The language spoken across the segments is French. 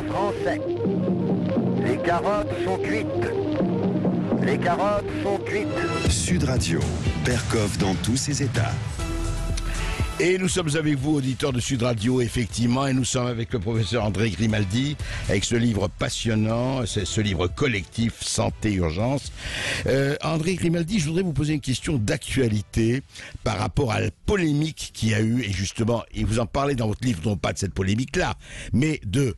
aux Français. Les carottes sont cuites. Les carottes sont cuites. Sud Radio, Berkoff dans tous ses états. Et nous sommes avec vous, auditeurs de Sud Radio, effectivement, et nous sommes avec le professeur André Grimaldi, avec ce livre passionnant, c'est ce livre collectif Santé Urgence. André Grimaldi, je voudrais vous poser une question d'actualité par rapport à la polémique qu'il y a eu, et justement, et vous en parlez dans votre livre, non pas de cette polémique-là, mais de,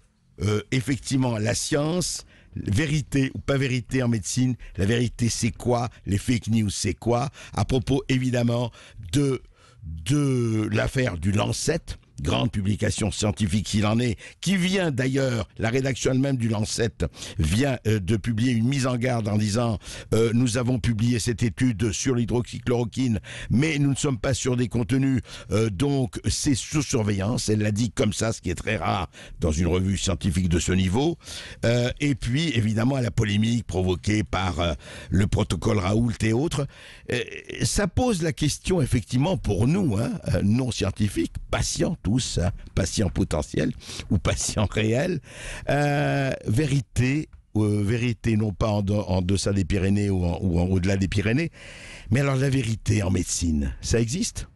effectivement, la science. Vérité ou pas vérité en médecine, la vérité c'est quoi, les fake news c'est quoi, à propos évidemment de l'affaire du Lancet, grande publication scientifique qu'il en est, qui vient d'ailleurs, la rédaction elle-même du Lancet vient de publier une mise en garde en disant nous avons publié cette étude sur l'hydroxychloroquine, mais nous ne sommes pas sur des contenus, donc c'est sous surveillance, elle l'a dit comme ça, ce qui est très rare dans une revue scientifique de ce niveau, et puis évidemment à la polémique provoquée par le protocole Raoult et autres, ça pose la question effectivement pour nous, non scientifiques, patients tous, patients potentiels ou patients réels, vérité non pas en deçà des Pyrénées ou au-delà des Pyrénées, mais alors la vérité en médecine, ça existe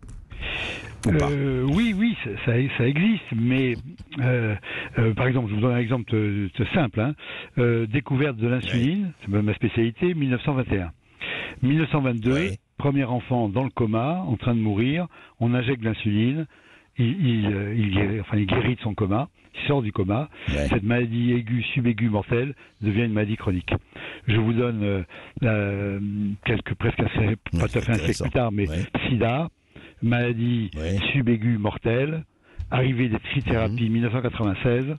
ou pas? Oui, ça existe, mais par exemple, je vous donne un exemple simple, découverte de l'insuline, c'est ma spécialité, 1921. 1922, ouais. Premier enfant dans le coma, en train de mourir, on injecte de l'insuline, il guérit de son coma, il sort du coma, ouais. Cette maladie aiguë, subaiguë, mortelle devient une maladie chronique. Je vous donne pas tout à fait un siècle plus tard, mais ouais. Sida, maladie ouais. Subaiguë, mortelle, arrivée des trithérapies 1996,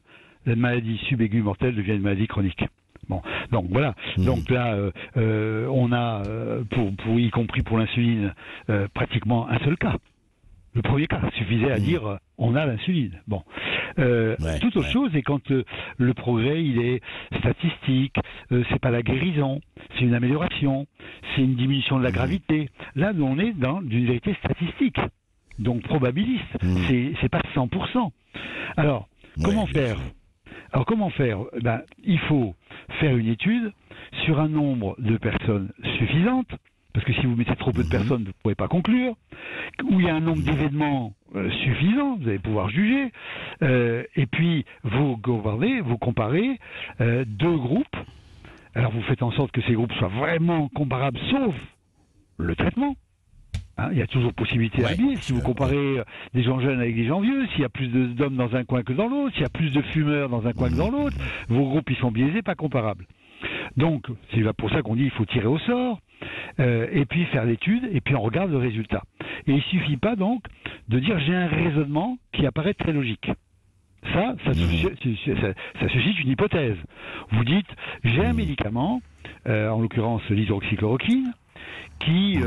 la maladie subaiguë, mortelle devient une maladie chronique. Bon, donc voilà. Donc là, on a, y compris pour l'insuline, pratiquement un seul cas. Le premier cas suffisait à dire on a l'insuline. Bon, ouais, toute autre chose est quand le progrès il est statistique, c'est pas la guérison, c'est une amélioration, c'est une diminution de la gravité. Là, on est dans une vérité statistique, donc probabiliste. C'est pas 100%. Alors, comment faire? Alors comment faire? Il faut faire une étude sur un nombre de personnes suffisantes, parce que si vous mettez trop peu de personnes, vous ne pourrez pas conclure, où il y a un nombre d'événements suffisant, vous allez pouvoir juger, et puis vous comparez deux groupes. Alors vous faites en sorte que ces groupes soient vraiment comparables, sauf le traitement. Il y a toujours possibilité à biais. Si vous comparez des gens jeunes avec des gens vieux, s'il y a plus d'hommes dans un coin que dans l'autre, s'il y a plus de fumeurs dans un coin que dans l'autre, vos groupes ils sont biaisés, pas comparables. Donc c'est pour ça qu'on dit il faut tirer au sort, et puis faire l'étude, et puis on regarde le résultat. Et il suffit pas donc de dire j'ai un raisonnement qui apparaît très logique. Ça suscite une hypothèse. Vous dites j'ai un médicament, en l'occurrence l'hydroxychloroquine, qui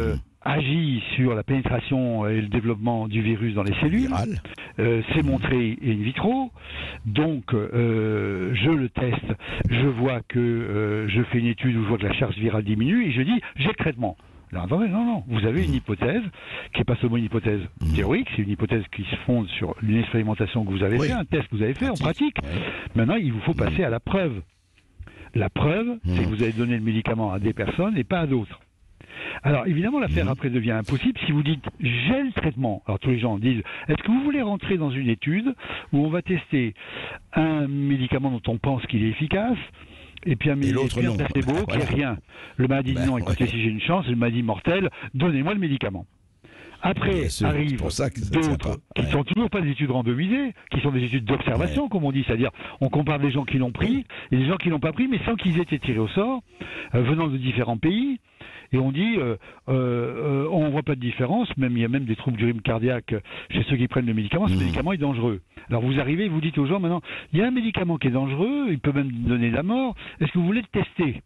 agit sur la pénétration et le développement du virus dans les cellules. C'est montré in vitro. Donc, je le teste. Je vois que je fais une étude où je vois que la charge virale diminue et je dis, j'ai le traitement. Alors, attendez, non. Vous avez une hypothèse qui n'est pas seulement une hypothèse théorique, c'est une hypothèse qui se fonde sur une expérimentation que vous avez fait, un test que vous avez fait en pratique. Maintenant, il vous faut passer à la preuve. La preuve, c'est que vous avez donné le médicament à des personnes et pas à d'autres. Alors évidemment l'affaire après devient impossible si vous dites j'ai le traitement. Alors tous les gens disent est-ce que vous voulez rentrer dans une étude où on va tester un médicament dont on pense qu'il est efficace et puis un médicament placebo qui est rien. Le m'a dit non, écoutez si j'ai une chance, le m'a dit mortel, donnez-moi le médicament. Après arrivent d'autres qui ne sont toujours pas des études randomisées, qui sont des études d'observation, comme on dit, c'est-à-dire on compare des gens qui l'ont pris et des gens qui l'ont pas pris, mais sans qu'ils aient été tirés au sort, venant de différents pays. Et on dit, on voit pas de différence, il y a même des troubles du rythme cardiaque chez ceux qui prennent le médicament, ce médicament est dangereux. Alors vous arrivez, vous dites aux gens maintenant, il y a un médicament qui est dangereux, il peut même donner la mort, est-ce que vous voulez le tester?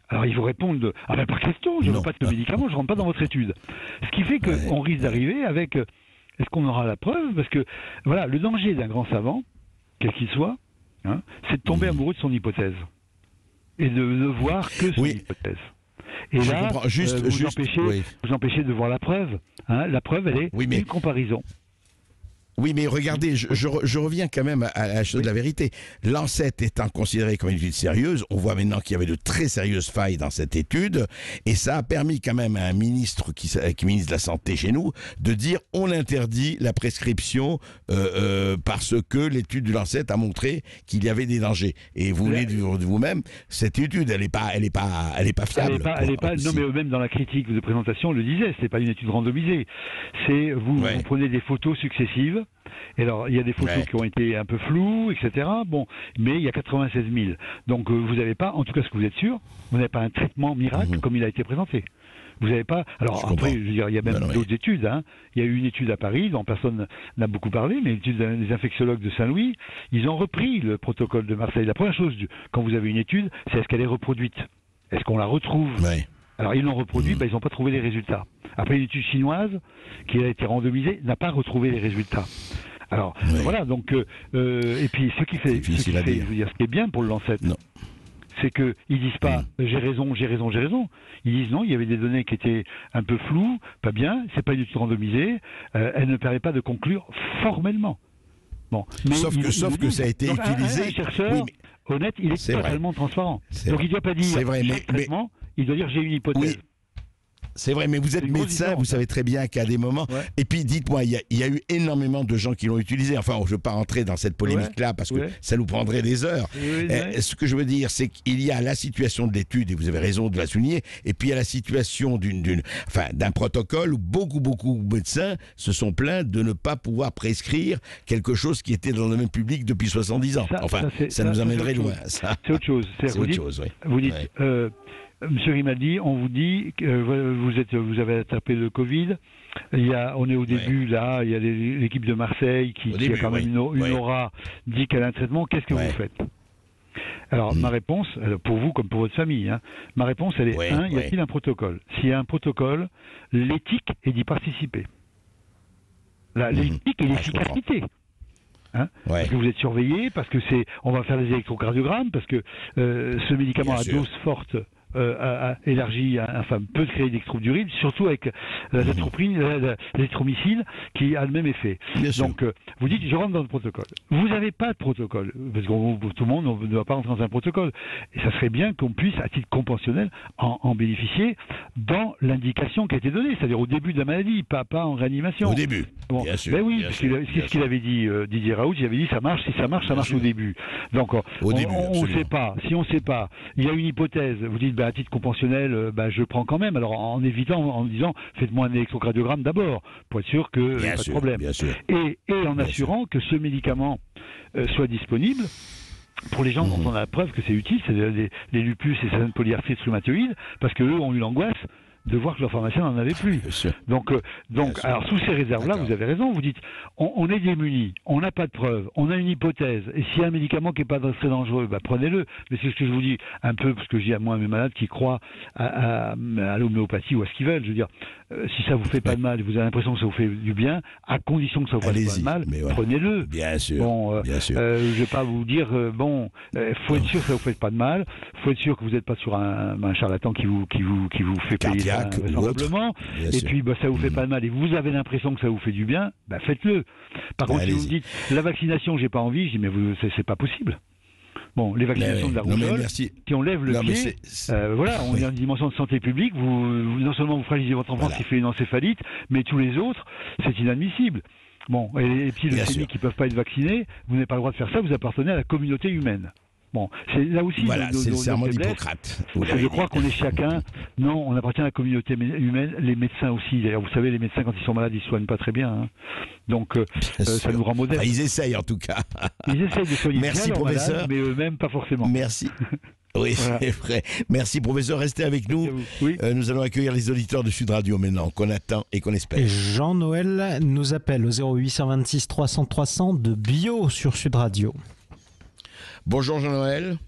Alors ils vous répondent, par question, je ne veux pas de ce médicament, je ne rentre pas dans votre étude. Ce qui fait qu'on risque d'arriver avec, est-ce qu'on aura la preuve? Parce que, voilà, le danger d'un grand savant, quel qu'il soit, c'est de tomber amoureux de son hypothèse. Et de ne voir que son hypothèse. Et là, vous empêchez de voir la preuve. La preuve, elle est une comparaison. Oui, mais regardez, je reviens quand même à la chose de la vérité. Lancet étant considéré comme une étude sérieuse, on voit maintenant qu'il y avait de très sérieuses failles dans cette étude, et ça a permis quand même à un ministre qui est ministre de la Santé chez nous de dire on interdit la prescription parce que l'étude du Lancet a montré qu'il y avait des dangers. Et vous voulez de vous-même, cette étude, elle est pas fiable. Non, mais même dans la critique de présentation, on le disait, c'est pas une étude randomisée. C'est vous prenez des photos successives. Et alors, il y a des photos qui ont été un peu floues, etc. Bon, mais il y a 96 000. Donc, vous n'avez pas, en tout cas, ce que vous êtes sûr, vous n'avez pas un traitement miracle comme il a été présenté. Vous n'avez pas. Alors après, je veux dire, il y a même d'autres études. Hein. Il y a eu une étude à Paris dont personne n'a beaucoup parlé, mais l'étude des infectiologues de Saint-Louis. Ils ont repris le protocole de Marseille. La première chose, quand vous avez une étude, c'est est-ce qu'elle est reproduite? Est-ce qu'on la retrouve? Alors, ils l'ont reproduit, ils n'ont pas trouvé les résultats. Après, une étude chinoise, qui a été randomisée, n'a pas retrouvé les résultats. Alors, voilà, donc, et puis, ce qui est bien pour le Lancet, c'est qu'ils disent pas j'ai raison. Ils disent non, il y avait des données qui étaient un peu floues, pas bien, c'est pas une étude randomisée, elle ne permet pas de conclure formellement. Bon, mais sauf que ça a été utilisé. Un chercheur honnête, il est totalement transparent. Donc il ne doit pas dire traitement, il doit dire j'ai une hypothèse. C'est vrai, mais vous êtes médecin, vous savez très bien qu'à des moments... Et puis, dites-moi, il y a eu énormément de gens qui l'ont utilisé. Enfin, je ne veux pas rentrer dans cette polémique-là, parce que ça nous prendrait des heures. Ce que je veux dire, c'est qu'il y a la situation de l'étude, et vous avez raison de la souligner, et puis il y a la situation d'un protocole où beaucoup de médecins se sont plaints de ne pas pouvoir prescrire quelque chose qui était dans le domaine public depuis 70 ans. Ça nous amènerait loin. C'est autre chose. Vous dites... Monsieur Grimaldi, on vous dit que vous avez attrapé le Covid. On est au début, là, il y a l'équipe de Marseille qui a quand même une aura, dit qu'elle a un traitement. Qu'est-ce que vous faites? Alors, ma réponse, pour vous comme pour votre famille, ma réponse, elle est y a-t-il un protocole? S'il y a un protocole, l'éthique est d'y participer. L'éthique et l'efficacité. Parce que vous êtes surveillé, parce que on va faire des électrocardiogrammes, parce que ce médicament à dose forte élargie, peut créer des troubles du rythme, surtout avec l'azithromycine qui a le même effet. Donc, vous dites, je rentre dans le protocole. Vous n'avez pas de protocole, parce que tout le monde ne doit pas rentrer dans un protocole. Et ça serait bien qu'on puisse, à titre compensationnel, en bénéficier dans l'indication qui a été donnée, c'est-à-dire au début de la maladie, pas en réanimation. Au début, bien sûr. Ben oui, c'est ce qu'il avait dit Didier Raoult, il avait dit, ça marche, si ça marche, ça marche au début. Donc, on ne sait pas. Si on ne sait pas, il y a une hypothèse, vous dites, à titre compensationnel, je prends quand même. Alors en disant, faites-moi un électrocardiogramme d'abord, pour être sûr qu'il n'y a pas de problème. Et en assurant que ce médicament soit disponible pour les gens dont on a la preuve que c'est utile, c'est les lupus et certaines polyarthrites rhumatoïdes, parce qu'eux ont eu l'angoisse de voir que leur pharmacien n'en avait plus. Donc alors sous ces réserves-là, vous avez raison, vous dites, on est démunis, on n'a pas de preuves, on a une hypothèse, et s'il y a un médicament qui n'est pas très dangereux, prenez-le. Mais c'est ce que je vous dis un peu, parce que je dis à moi, à mes malades qui croient à l'homéopathie ou à ce qu'ils veulent, je veux dire, si ça vous fait pas de mal, vous avez l'impression que ça vous fait du bien, à condition que ça vous fasse pas de mal, prenez-le. Bien sûr. Bon, bien sûr. Je vais pas vous dire, faut être sûr que ça vous fait pas de mal, faut être sûr que vous n'êtes pas sur un charlatan qui vous fait payer vraisemblablement, et puis ça vous fait pas de mal, et vous avez l'impression que ça vous fait du bien, faites-le. Par contre, si vous me dites, la vaccination, j'ai pas envie, je dis, mais c'est pas possible. Bon, les vaccinations de la rougeole, si on lève le pied, on est en dimension de santé publique, non seulement vous fragilisez votre enfant qui fait une encéphalite, mais tous les autres, c'est inadmissible. Bon, et les petits leucémiques qui ne peuvent pas être vaccinés, vous n'avez pas le droit de faire ça, vous appartenez à la communauté humaine. Bon, c'est là aussi c'est le serment d'Hippocrate. Je crois qu'on est chacun. Non, on appartient à la communauté humaine. Les médecins aussi. D'ailleurs, vous savez, les médecins quand ils sont malades, ils soignent pas très bien. Donc, ça nous rend modestes. Ils essayent en tout cas. Ils essayent de soigner Merci, professeur. Malades, mais eux-mêmes pas forcément. Merci. Oui, c'est vrai. Merci, professeur. Restez avec nous. Nous allons accueillir les auditeurs de Sud Radio maintenant, qu'on attend et qu'on espère. Jean-Noël nous appelle au 0826 300 300 de Bio sur Sud Radio. Bonjour Jean-Noël.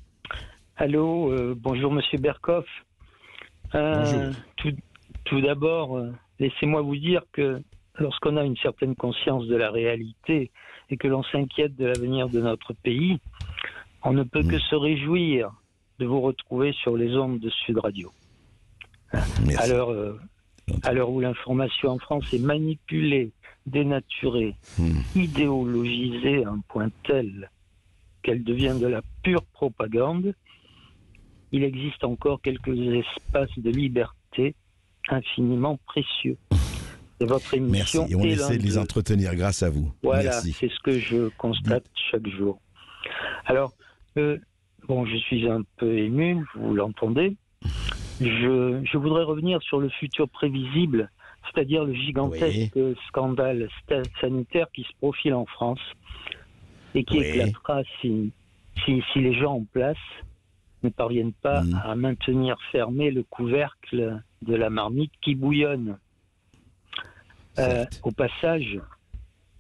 Allô, bonjour Monsieur Berkoff. Bonjour. Tout d'abord, laissez-moi vous dire que lorsqu'on a une certaine conscience de la réalité et que l'on s'inquiète de l'avenir de notre pays, on ne peut que se réjouir de vous retrouver sur les ondes de Sud Radio. Merci. Alors, à l'heure où l'information en France est manipulée, dénaturée, idéologisée à un point tel qu'elle devient de la pure propagande, il existe encore quelques espaces de liberté infiniment précieux. Et votre émission Merci, et on est essaie de les entretenir grâce à vous. Voilà, Merci. c'est ce que je constate chaque jour. Alors, je suis un peu ému, vous l'entendez. Je voudrais revenir sur le futur prévisible, c'est-à-dire le gigantesque scandale sanitaire qui se profile en France et qui éclatera si les gens en place ne parviennent pas à maintenir fermé le couvercle de la marmite qui bouillonne. Au passage,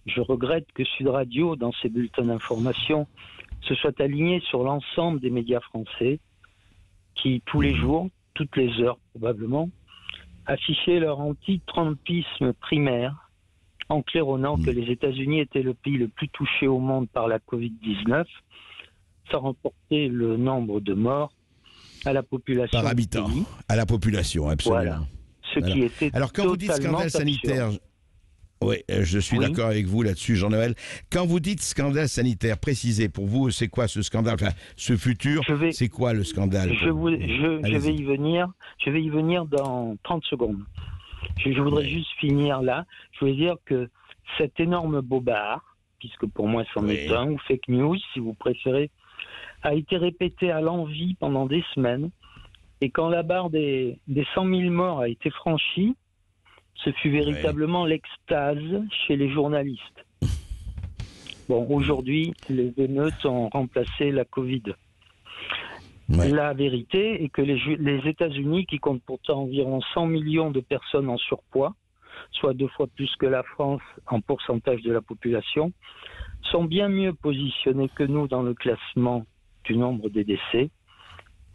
je regrette que Sud Radio, dans ses bulletins d'information, se soit aligné sur l'ensemble des médias français qui, tous les jours, toutes les heures probablement, affichaient leur anti-trumpisme primaire en claironnant que les États-Unis étaient le pays le plus touché au monde par la Covid-19, sans reporter le nombre de morts à la population. Par habitant, à la population, absolument. Voilà. Ce qui était Alors quand vous dites scandale sanitaire, oui, je suis d'accord avec vous là-dessus, Jean-Noël. Quand vous dites scandale sanitaire, précisez pour vous, c'est quoi ce scandale, enfin, ce futur, c'est quoi le scandale? Je vais y venir dans 30 secondes. Je voudrais juste finir là. Je voulais dire que cet énorme bobard, puisque pour moi c'en est un, ou fake news si vous préférez, a été répété à l'envi pendant des semaines. Et quand la barre des 100 000 morts a été franchie, ce fut véritablement l'extase chez les journalistes. Bon, aujourd'hui, les émeutes ont remplacé la Covid. La vérité est que les États-Unis, qui comptent pourtant environ 100 millions de personnes en surpoids, soit 2 fois plus que la France en pourcentage de la population, sont bien mieux positionnés que nous dans le classement du nombre des décès,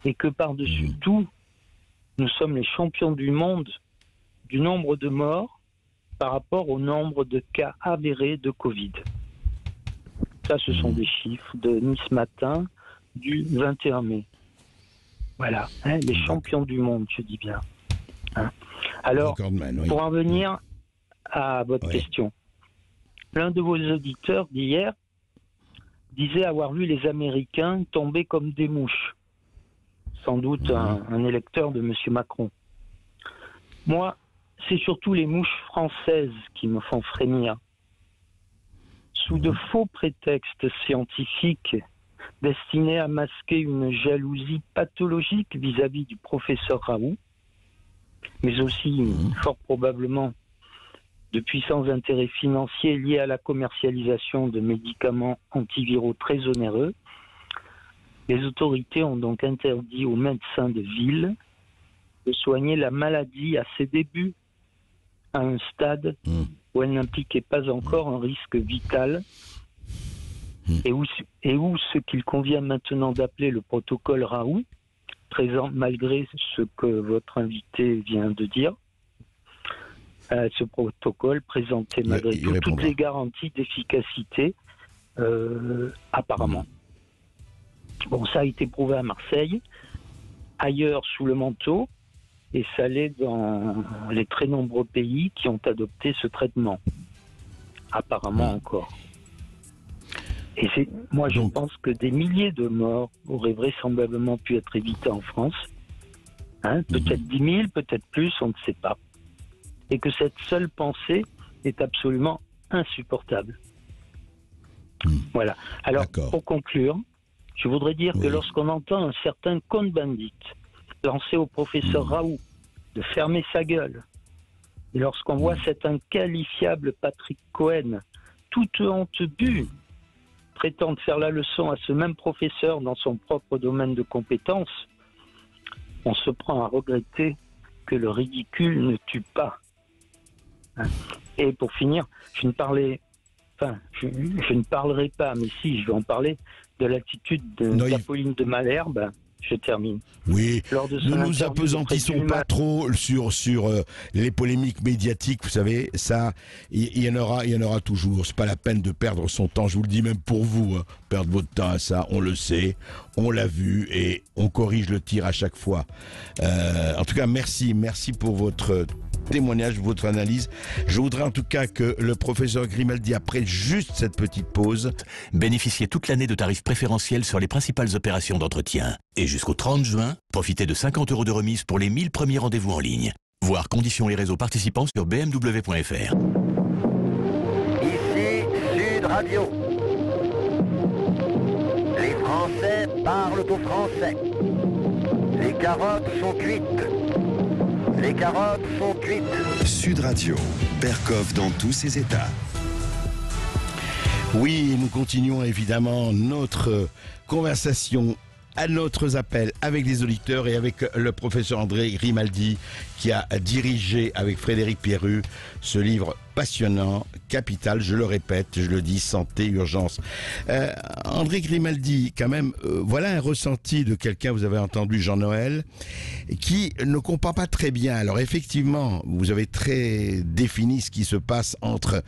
et que par-dessus tout, nous sommes les champions du monde du nombre de morts par rapport au nombre de cas avérés de Covid. Ça, ce sont des chiffres de Nice Matin du 21 mai. Voilà, les champions du monde, je dis bien. Alors, pour en venir à votre question, l'un de vos auditeurs d'hier disait avoir vu les Américains tomber comme des mouches. Sans doute un électeur de M. Macron. Moi, c'est surtout les mouches françaises qui me font frémir. Sous de faux prétextes scientifiques destinés à masquer une jalousie pathologique vis-à-vis du professeur Raoult, mais aussi fort probablement de puissants intérêts financiers liés à la commercialisation de médicaments antiviraux très onéreux, les autorités ont donc interdit aux médecins de ville de soigner la maladie à ses débuts, à un stade où elle n'impliquait pas encore un risque vital, et où ce qu'il convient maintenant d'appeler le protocole Raoult, présent malgré ce que votre invité vient de dire, ce protocole présentait malgré tout toutes les garanties d'efficacité, apparemment. Bon, ça a été prouvé à Marseille, ailleurs sous le manteau, et ça l'est dans les très nombreux pays qui ont adopté ce traitement. Apparemment encore. Et moi, je pense que des milliers de morts auraient vraisemblablement pu être évitées en France. Peut-être 10 000, peut-être plus, on ne sait pas. Et que cette seule pensée est absolument insupportable. Voilà. Alors, pour conclure, je voudrais dire que lorsqu'on entend un certain Cohn-Bendit lancer au professeur Raoult de fermer sa gueule, et lorsqu'on voit cet inqualifiable Patrick Cohen, toute honte bue, prétendre faire la leçon à ce même professeur dans son propre domaine de compétence, on se prend à regretter que le ridicule ne tue pas. Et pour finir, je ne parlerai pas, mais si, je vais en parler, de l'attitude d'Apolline de Malherbe. Je termine. Oui, ne nous apesantissons pas trop sur les polémiques médiatiques, vous savez, ça, il y en aura toujours. C'est pas la peine de perdre son temps, je vous le dis même pour vous, perdre votre temps à ça, on le sait, on l'a vu et on corrige le tir à chaque fois. En tout cas, merci pour votre témoignage, votre analyse. Je voudrais en tout cas que le professeur Grimaldi, après juste cette petite pause, Bénéficiez toute l'année de tarifs préférentiels sur les principales opérations d'entretien. Et jusqu'au 30 juin, profitez de 50 € de remise pour les 1000 premiers rendez-vous en ligne. Voir conditions et réseaux participants sur bmw.fr. Ici Sud Radio. Les Français parlent aux Français. Les carottes sont cuites. Les carottes sont cuites. Sud Radio, Berkoff dans tous ses états. oui, nous continuons évidemment notre conversation à notre appel avec les auditeurs et avec le professeur André Grimaldi qui a dirigé avec Frédéric Pierru ce livre passionnant, capital, je le répète, je le dis, santé, urgence. André Grimaldi, quand même, voilà un ressenti de quelqu'un, vous avez entendu Jean-Noël, qui ne comprend pas très bien. Alors effectivement, vous avez très défini ce qui se passe entre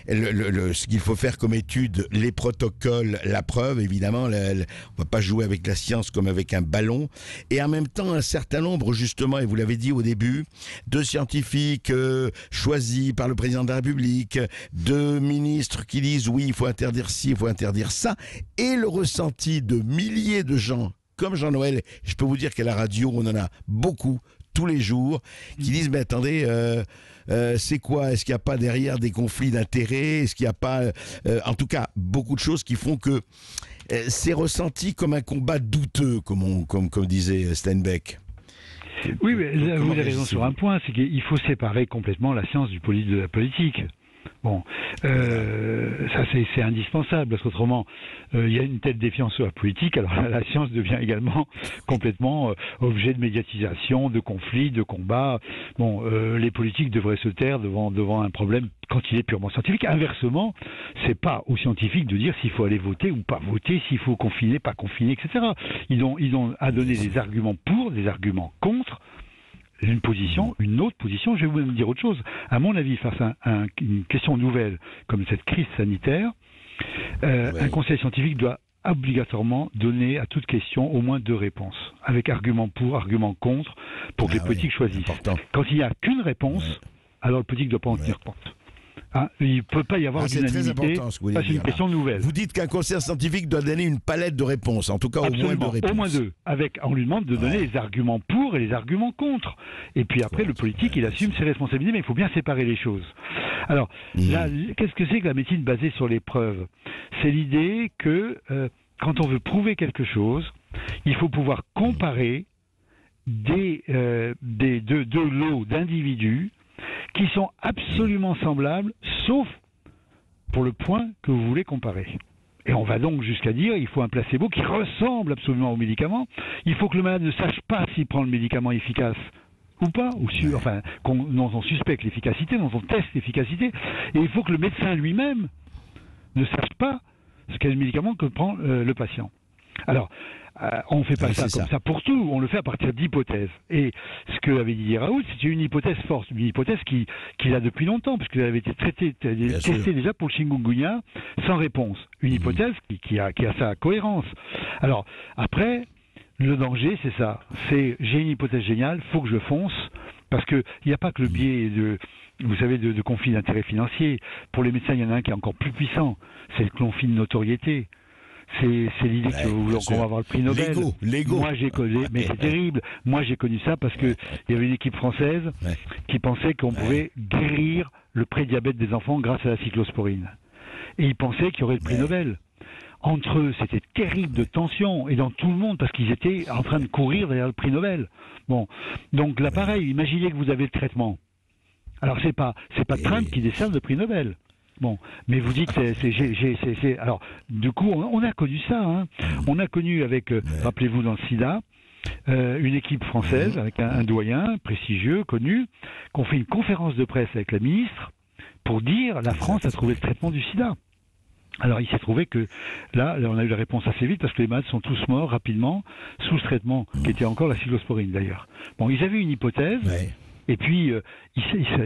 ce qu'il faut faire comme étude, les protocoles, la preuve, évidemment, on ne va pas jouer avec la science comme avec un ballon, et en même temps un certain nombre, justement, et vous l'avez dit au début, de scientifiques choisis par le président de la République, de ministres qui disent oui, il faut interdire ci, il faut interdire ça, et le ressenti de milliers de gens comme Jean-Noël. Je peux vous dire qu'à la radio, on en a beaucoup tous les jours qui disent mais attendez, c'est quoi? Est-ce qu'il n'y a pas derrière des conflits d'intérêts? Est-ce qu'il n'y a pas, en tout cas, beaucoup de choses qui font que c'est ressenti comme un combat douteux, comme disait Steinbeck. Oui, mais là, vous avez raison sur un point, c'est qu'il faut séparer complètement la science de la politique. Bon, ça c'est indispensable, parce qu'autrement, il y a une telle défiance sur la politique, alors la science devient également complètement objet de médiatisation, de conflits, de combats. Bon, les politiques devraient se taire devant un problème quand il est purement scientifique. Inversement, c'est pas aux scientifiques de dire s'il faut aller voter ou pas voter, s'il faut confiner, pas confiner, etc. Ils ont à donner des arguments pour, des arguments contre. Une position, une autre position. Je vais vous même dire autre chose. À mon avis, face à une question nouvelle comme cette crise sanitaire, un conseil scientifique doit obligatoirement donner à toute question au moins 2 réponses, avec argument pour, argument contre, pour que les politiques choisissent. Important. Quand il n'y a qu'une réponse, alors le politique ne doit pas en tenir compte. Hein, il ne peut pas y avoir d'unanimité. C'est une question nouvelle. Vous dites qu'un conseil scientifique doit donner une palette de réponses, en tout cas au moins 2 réponses. Au moins 2. On lui demande de donner les arguments pour et les arguments contre. Et puis après, le politique, il assume ses responsabilités, mais il faut bien séparer les choses. Alors, là, qu'est-ce que c'est que la médecine basée sur les preuves? C'est l'idée que quand on veut prouver quelque chose, il faut pouvoir comparer deux lots d'individus qui sont absolument semblables, sauf pour le point que vous voulez comparer. Et on va donc jusqu'à dire il faut un placebo qui ressemble absolument au médicament. Il faut que le malade ne sache pas s'il prend le médicament efficace ou pas, dont on suspecte l'efficacité, dont on teste l'efficacité. Et il faut que le médecin lui-même ne sache pas ce qu'est le médicament que prend le patient. Alors, on ne fait pas ça comme ça pour tout, on le fait à partir d'hypothèses. Et ce que avait dit Raoult, c'est une hypothèse forte, une hypothèse qu'il a depuis longtemps, parce qu'elle avait été testée déjà pour le chikungunya sans réponse. Une hypothèse qui a sa cohérence. Alors, après, le danger, c'est ça. J'ai une hypothèse géniale, il faut que je fonce, parce qu'il n'y a pas que le biais de conflit d'intérêts financiers. Pour les médecins, il y en a un qui est encore plus puissant, c'est le conflit de notoriété. C'est l'idée qu'on va avoir le prix Nobel. L'ego. Moi j'ai connu, mais c'est terrible. Moi j'ai connu ça parce que il y avait une équipe française qui pensait qu'on pouvait guérir le prédiabète des enfants grâce à la cyclosporine. Et ils pensaient qu'il y aurait le prix Nobel. Entre eux, c'était terrible de tension, et dans tout le monde, parce qu'ils étaient en train de courir derrière le prix Nobel. Bon, donc là pareil, imaginez que vous avez le traitement. Alors c'est pas Trump qui décerne le prix Nobel. Bon, mais vous dites alors du coup on a connu ça, hein. On a connu avec rappelez-vous dans le SIDA une équipe française avec un doyen prestigieux connu qu'on fait une conférence de presse avec la ministre pour dire la France a trouvé le traitement du SIDA. Alors il s'est trouvé que là on a eu la réponse assez vite parce que les malades sont tous morts rapidement sous ce traitement qui était encore la cyclosporine d'ailleurs. Bon, ils avaient une hypothèse et puis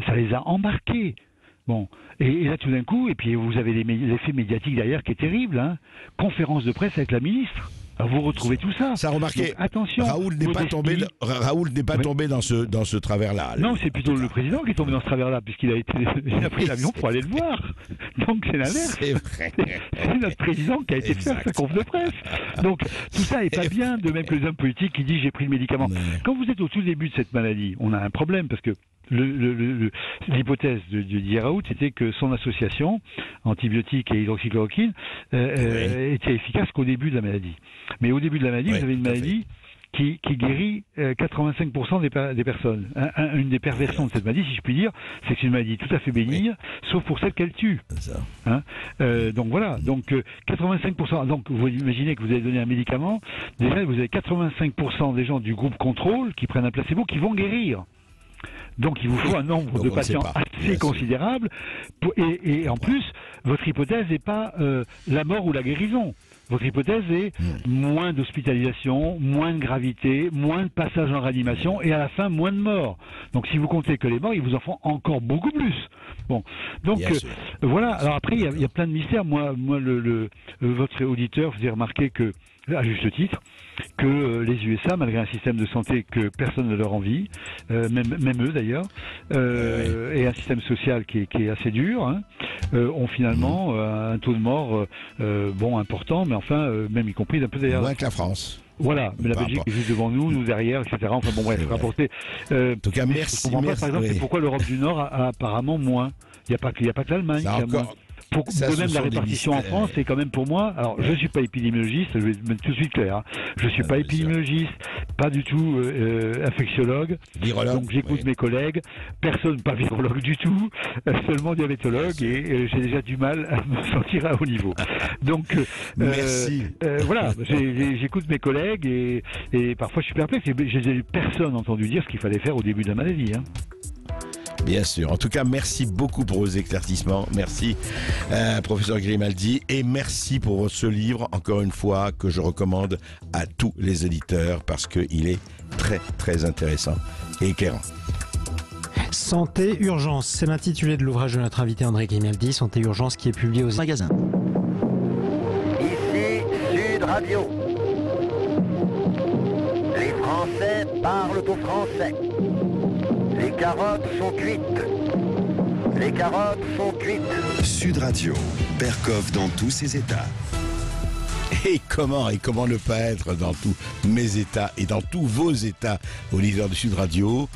ça les a embarqués. Bon, et là tout d'un coup, et puis vous avez l'effet médiatique derrière qui est terrible, hein. Conférence de presse avec la ministre. Alors vous retrouvez tout ça. Ça, remarquez, Donc, attention. Raoul n'est pas tombé, Oui. tombé dans ce travers-là. Non, c'est plutôt le président qui est tombé dans ce travers-là, puisqu'il a pris l'avion pour aller le voir. Donc c'est l'inverse. C'est vrai. C'est notre président qui a été faire sa conf de presse. Donc tout ça est pas bien, de même que les hommes politiques qui disent j'ai pris le médicament. Ouais. Quand vous êtes au tout début de cette maladie, on a un problème parce que l'hypothèse de Didier Raoult était que son association, antibiotiques et hydroxychloroquine, était efficace qu'au début de la maladie. Mais au début de la maladie, vous avez une maladie qui guérit 85% des personnes. Une des perversions de cette maladie, si je puis dire, c'est que c'est une maladie tout à fait bénigne, sauf pour celle qu'elle tue. Hein, donc voilà, donc 85%. Donc vous imaginez que vous avez donné un médicament, déjà vous avez 85% des gens du groupe contrôle qui prennent un placebo qui vont guérir. Donc il vous faut un nombre de patients assez considérable. Et en plus, votre hypothèse n'est pas la mort ou la guérison. Votre hypothèse est moins d'hospitalisation, moins de gravité, moins de passage en réanimation et à la fin moins de morts. Donc si vous comptez que les morts, ils vous en font encore beaucoup plus. Bon, donc voilà. Alors après, il y a plein de mystères. Moi, votre auditeur, vous avez remarqué que, à juste titre, que les USA, malgré un système de santé que personne ne leur envie, même eux d'ailleurs, et un système social qui est assez dur, hein, ont finalement un taux de mort important, mais enfin, même y compris un peu d'ailleurs. Moins que la France. Voilà, mais la Belgique est juste devant nous, nous derrière, etc. Enfin bon, bref, rapporté. En tout cas, merci. Je comprends pas, par exemple, c'est pourquoi l'Europe du Nord a apparemment moins. Il n'y a pas que l'Allemagne qui a moins. De même, la répartition en France, c'est quand même pour moi. Alors, je suis pas épidémiologiste, je vais mettre tout de suite clair. Hein. Je suis pas épidémiologiste, pas du tout infectiologue. Virologue. Donc, j'écoute mes collègues. Personne, pas virologue du tout, seulement diabétologue, et j'ai déjà du mal à me sentir à haut niveau. Donc, merci. Voilà, j'écoute mes collègues et parfois je suis perplexe. J'ai personne entendu dire ce qu'il fallait faire au début de la maladie. Hein. Bien sûr. En tout cas, merci beaucoup pour vos éclaircissements. Merci, professeur Grimaldi. Et merci pour ce livre, encore une fois, que je recommande à tous les éditeurs parce qu'il est très, très intéressant et éclairant. Santé Urgence, c'est l'intitulé de l'ouvrage de notre invité André Grimaldi, Santé Urgence, qui est publié aux magasins. Ici Sud Radio. Les Français parlent au français. Les carottes sont cuites. Les carottes sont cuites. Sud Radio, Berkov dans tous ses états. Et comment ne pas être dans tous mes états et dans tous vos états, auditeurs de Sud Radio.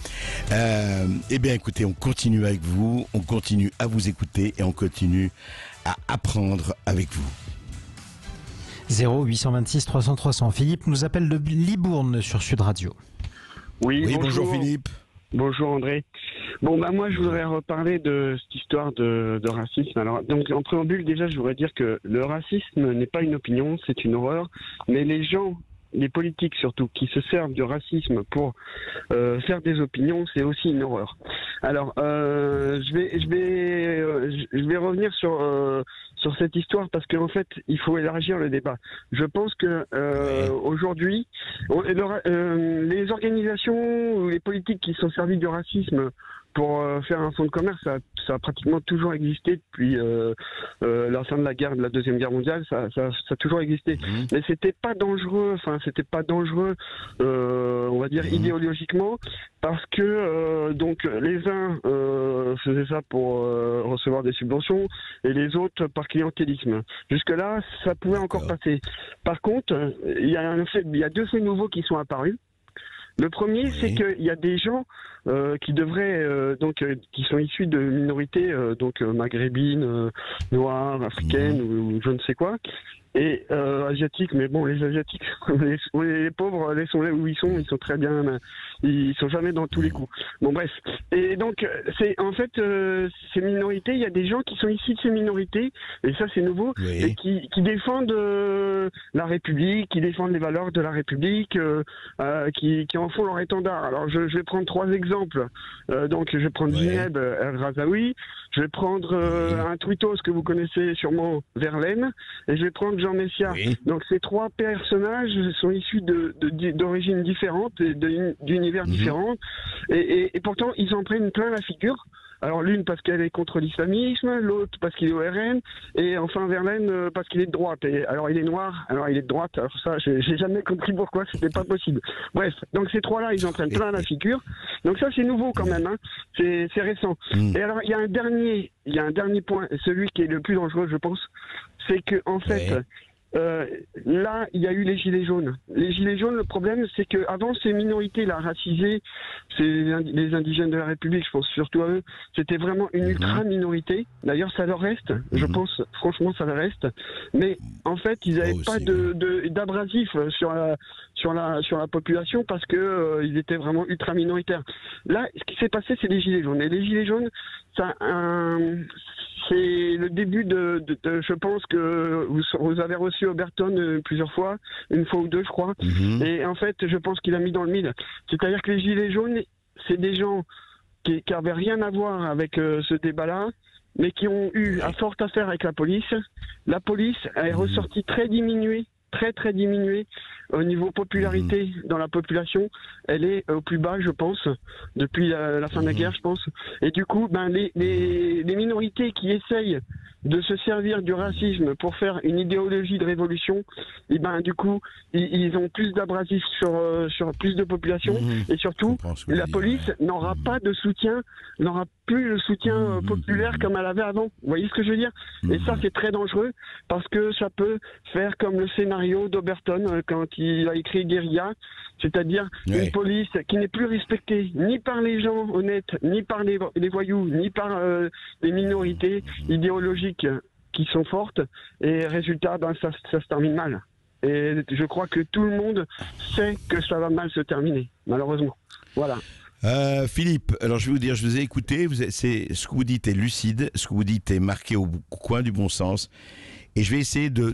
Eh bien, écoutez, on continue avec vous, on continue à vous écouter et on continue à apprendre avec vous. 0826 300 300. Philippe nous appelle de Libourne sur Sud Radio. Oui, bonjour Philippe. Bonjour André. Bon moi je voudrais reparler de cette histoire de racisme. Alors donc en préambule déjà je voudrais dire que le racisme n'est pas une opinion, c'est une horreur, mais les gens, les politiques surtout, qui se servent du racisme pour faire des opinions, c'est aussi une horreur. Alors je vais revenir sur cette histoire parce qu'en fait il faut élargir le débat. Je pense que aujourd'hui les organisations ou les politiques qui sont servies du racisme pour faire un fonds de commerce, ça a pratiquement toujours existé depuis la fin de la Deuxième Guerre mondiale, ça a toujours existé. Mais c'était pas dangereux, on va dire idéologiquement, parce que donc les uns faisaient ça pour recevoir des subventions et les autres par clientélisme. Jusque-là, ça pouvait encore passer. Par contre, il y a deux faits nouveaux qui sont apparus. Le premier, c'est qu'il y a des gens qui devraient qui sont issus de minorités maghrébines, noires, africaines ou je ne sais quoi, et asiatiques. Mais bon, les asiatiques, les pauvres, laissons-les où ils sont très bien, ils sont jamais dans tous les coups. Bon bref. Et donc c'est en fait ces minorités, il y a des gens qui sont issus de ces minorités, et ça c'est nouveau, et qui défendent la République, qui défendent les valeurs de la République, qui en font leur étendard. Alors je vais prendre trois exemples. Donc je vais prendre Zineb El Razaoui, je vais prendre un twittos que vous connaissez sûrement, Verlaine, et je vais prendre Jean Messia. Donc ces trois personnages sont issus d'origines différentes, d'univers différents, et pourtant ils en prennent plein la figure. Alors l'une parce qu'elle est contre l'islamisme, l'autre parce qu'il est au RN, et enfin Verlaine parce qu'il est de droite. Et alors il est noir, alors il est de droite. Alors ça, j'ai jamais compris pourquoi c'était pas possible. Bref, donc ces trois-là, ils en prennent plein la figure. Donc ça, c'est nouveau quand même, hein. C'est récent. Et alors il y a un dernier point, celui qui est le plus dangereux, je pense, c'est que en fait. Là, il y a eu les gilets jaunes. Les gilets jaunes, le problème, c'est que avant ces minorités-là racisées, c'est les indigènes de la République, je pense surtout à eux, c'était vraiment une ultra-minorité. D'ailleurs, ça leur reste, je pense, franchement, ça leur reste. Mais en fait, ils n'avaient pas d'abrasif sur la population parce que ils étaient vraiment ultra-minoritaires. Là, ce qui s'est passé, c'est les gilets jaunes. Et les gilets jaunes, c'est le début je pense que vous avez reçu Oberton plusieurs fois, une fois ou deux, je crois. Et en fait, je pense qu'il a mis dans le mille. C'est-à-dire que les gilets jaunes, c'est des gens qui n'avaient rien à voir avec ce débat-là, mais qui ont eu à forte affaire avec la police. La police est ressortie très diminuée, très diminuée au niveau popularité dans la population. Elle est au plus bas, je pense, depuis la fin de la guerre, je pense. Et du coup, les minorités qui essayent de se servir du racisme pour faire une idéologie de révolution, et du coup, ils ont plus d'abrasifs sur plus de population, et surtout, la police n'aura pas de soutien, n'aura plus le soutien populaire comme elle avait avant. Vous voyez ce que je veux dire? Et ça, c'est très dangereux, parce que ça peut faire comme le scénario d'Oberton quand il a écrit Guérilla, c'est-à-dire une police qui n'est plus respectée ni par les gens honnêtes, ni par les voyous, ni par les minorités idéologiques qui sont fortes, et résultat, ça se termine mal. Et je crois que tout le monde sait que ça va mal se terminer, malheureusement. Voilà. Philippe, alors je vais vous dire, je vous ai écouté, ce que vous dites est lucide, ce que vous dites est marqué au coin du bon sens, et je vais essayer de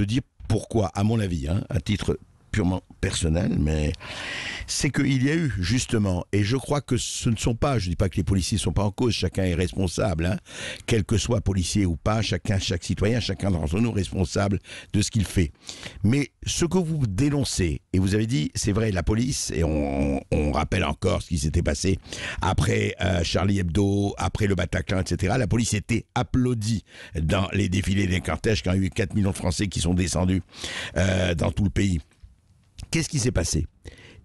dire pourquoi, à mon avis, à titre purement personnel, mais c'est qu'il y a eu justement, et je crois que ce ne sont pas, je ne dis pas que les policiers ne sont pas en cause, chacun est responsable, quel que soit policier ou pas, chaque citoyen, chacun d'entre nous est responsable de ce qu'il fait. Mais ce que vous dénoncez, et vous avez dit, c'est vrai, la police, et on rappelle encore ce qui s'était passé après Charlie Hebdo, après le Bataclan, etc., la police était applaudie dans les défilés des cortèges quand il y a eu 4 millions de Français qui sont descendus dans tout le pays. Qu'est-ce qui s'est passé?